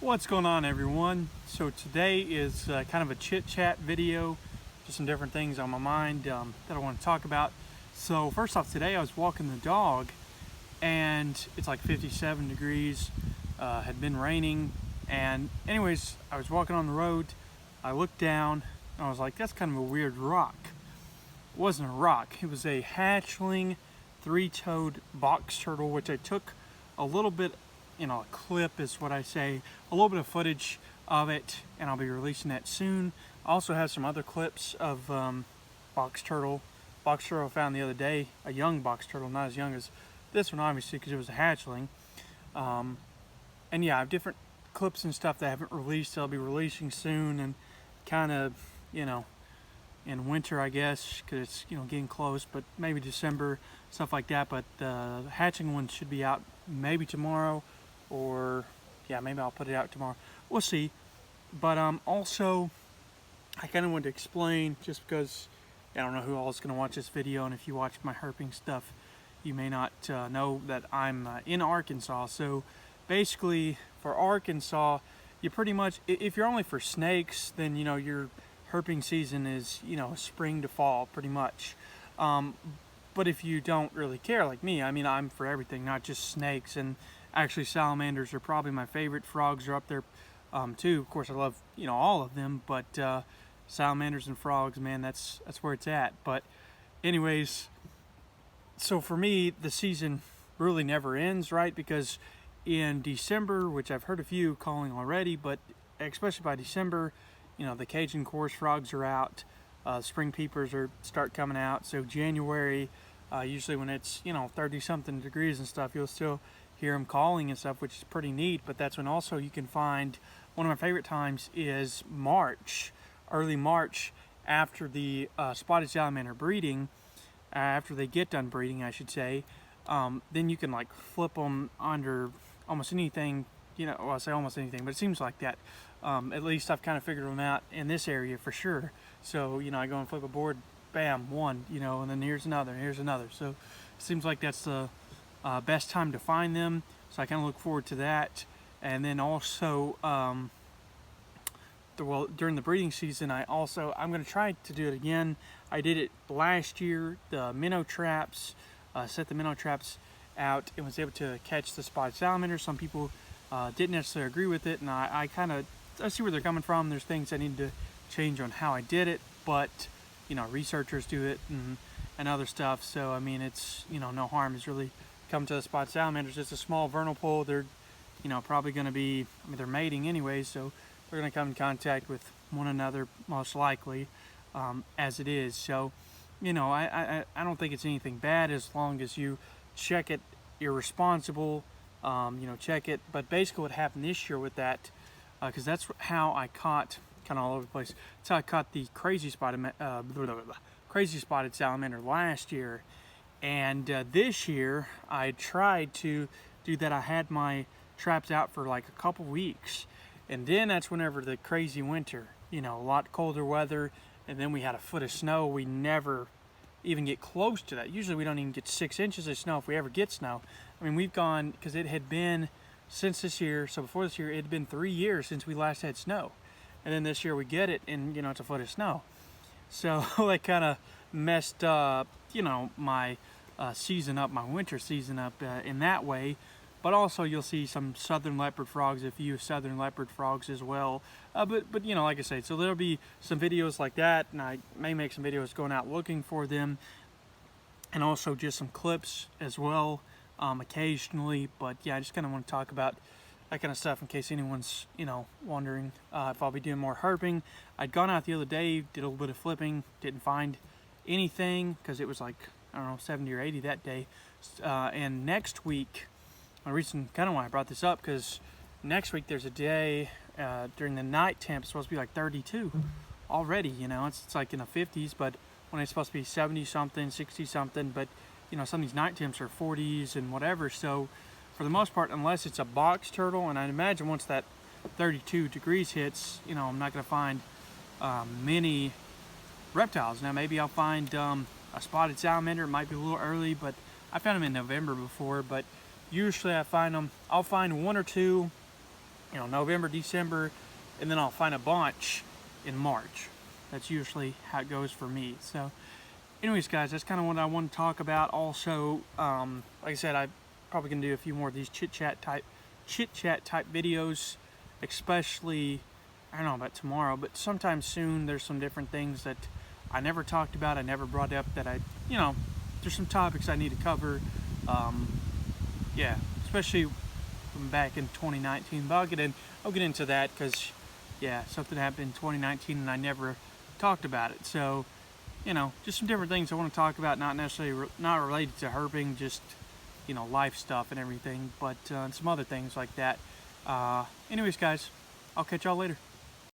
What's going on, everyone? So today is kind of a chit chat video, just some different things on my mind that I want to talk about. So first off, today I was walking the dog and it's like 57 degrees, had been raining, and anyways, I was walking on the road. I looked down and I was like, that's kind of a weird rock. It wasn't a rock, it was a hatchling three-toed box turtle, which I took a little bit, a clip is what I say, a little bit of footage of it, and I'll be releasing that soon. I also have some other clips of box turtle I found the other day, a young box turtle, not as young as this one obviously because it was a hatchling. And yeah, I have different clips and stuff that I haven't released. I'll be releasing soon, and kind of, in winter, I guess, because it's getting close, but maybe December, stuff like that. But the hatching one should be out maybe tomorrow, or yeah, maybe I'll put it out tomorrow. We'll see. But also, I kind of wanted to explain, just because I don't know who all is going to watch this video, and if you watch my herping stuff, you may not know that I'm in Arkansas. So basically, for Arkansas, you pretty much, if you're only for snakes, then your herping season is spring to fall pretty much. But if you don't really care like me, I'm for everything, not just snakes. And actually, salamanders are probably my favorite. Frogs are up there too. Of course, I love all of them, but salamanders and frogs, man, that's where it's at. But anyways, so for me, the season really never ends, right? Because in December, which I've heard a few calling already, but especially by December, the Cajun chorus frogs are out. Spring peepers start coming out. So January, usually when it's 30 something degrees and stuff, you'll still hear them calling and stuff, which is pretty neat. But that's when also you can find, one of my favorite times is March, early March, after the spotted salamander breeding, after they get done breeding, I should say. Then you can like flip them under almost anything, well, I say almost anything, but it seems like that. At least I've kind of figured them out in this area for sure. So, I go and flip a board, bam, one, and then here's another, So it seems like that's the best time to find them. So I kind of look forward to that. And then also, during the breeding season, I'm going to try to do it again. I did it last year, the minnow traps, set the minnow traps out and was able to catch the spotted salamander. Some people didn't necessarily agree with it, and I see where they're coming from. There's things I need to change on how I did it, but researchers do it and other stuff. So it's no harm has really come to the spotted salamanders. It's a small vernal pool. They're probably going to be, they're mating anyway, so they're going to come in contact with one another most likely, as it is. So I don't think it's anything bad as long as you check it. You're responsible, check it. But basically what happened this year with that, because that's how I caught, kind of all over the place, that's how I caught the crazy spotted salamander last year. And this year I tried to do that. I had my traps out for like a couple weeks, and then that's whenever the crazy winter, a lot colder weather, and then we had a foot of snow. We never even get close to that. Usually we don't even get 6 inches of snow if we ever get snow. We've gone, because it had been since this year, so before this year, it had been 3 years since we last had snow. And then this year we get it, and it's a foot of snow. So that kind of messed up, my season up, my winter season up in that way. But also you'll see some southern leopard frogs, a few southern leopard frogs as well. But like I said, so there'll be some videos like that, and I may make some videos going out looking for them, and also just some clips as well, occasionally. But yeah, I just kind of want to talk about that kind of stuff in case anyone's wondering if I'll be doing more herping. I'd gone out the other day, did a little bit of flipping, didn't find anything because it was like, I don't know, 70 or 80 that day. And next week, my reason kind of why I brought this up, because next week there's a day during the night temp, it's supposed to be like 32 already. It's like in the 50s, but when it's supposed to be 70 something, 60 something. But some of these night temps are 40s and whatever. So for the most part, unless it's a box turtle, and I'd imagine once that 32 degrees hits, I'm not going to find many reptiles. Now maybe I'll find a spotted salamander. It might be a little early, but I found them in November before. But usually I find them, I'll find one or two November, December, and then I'll find a bunch in March. That's usually how it goes for me. So anyways, guys, that's kind of what I want to talk about. Also, like I said, I'm probably gonna do a few more of these chit chat type videos, especially, I don't know about tomorrow, but sometime soon. There's some different things that I never talked about, I never brought up, that there's some topics I need to cover. Yeah, especially from back in 2019. But I'll get into that because, yeah, something happened in 2019 and I never talked about it. So, just some different things I want to talk about, not necessarily not related to herping, just life stuff and everything, but some other things like that. Anyways, guys, I'll catch y'all later.